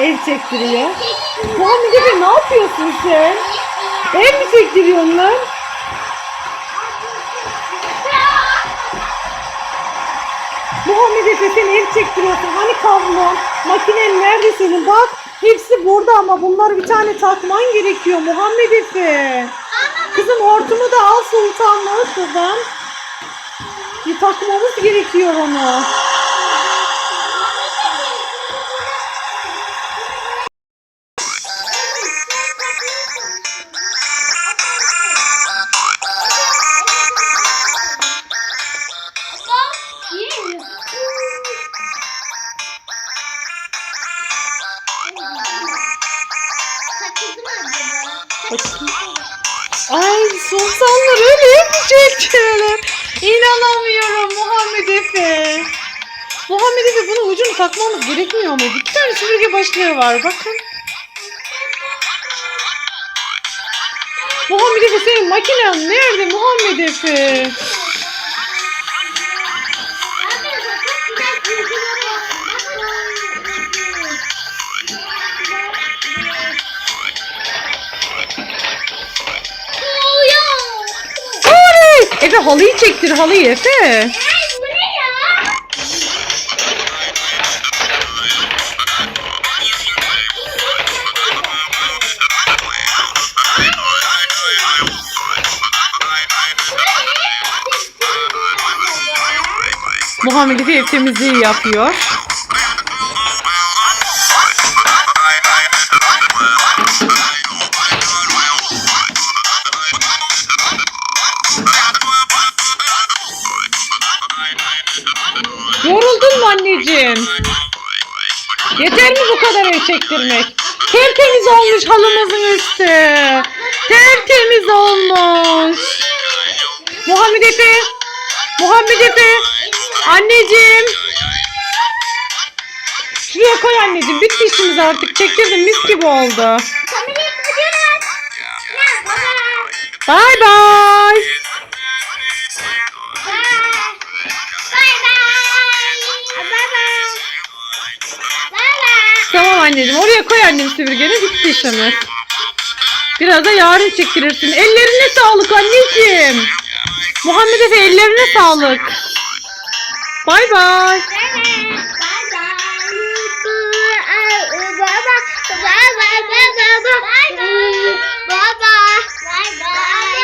Ev çektiriyor. Muhammed Efe ne yapıyorsun sen? Ev mi çektiriyorsun lan? Muhammed Efe sen ev çektiriyorsun. Hani kablon? Makinen nerede senin? Bak hepsi burada ama bunları bir tane takman gerekiyor Muhammed Efe. Kızım hortumu da al sultanlığı şuradan. Bir takmamız gerekiyor onu. Ay sultanlar öyle mi çekiyorlar? İnanamıyorum Muhammed Efe. Muhammed Efe bunun ucunu takmamız gerekmiyor mu? İki tane süpürge başlığı var bakın. Muhammed Efe senin makinen nerede Muhammed Efe? Efe halıyı çektir halıyı Efe. Muhammed Efe ev temizliği yapıyor. Yoruldun mu anneciğim? Yeter mi bu kadar ev çektirmek? Tertemiz olmuş halımızın üstü. Tertemiz olmuş. Muhammed Efe. Muhammed Efe. Anneciğim. Şuraya koy anneciğim. Bitti işimiz artık. Çektirdim mis gibi oldu. Bye bye. Tamam anneciğim oraya koy annem süpürgeni bitti işimiz. Biraz da yarın çektirirsin. Ellerine sağlık anneciğim. Muhammed Efe ellerine sağlık. Bay bay. Bye bye.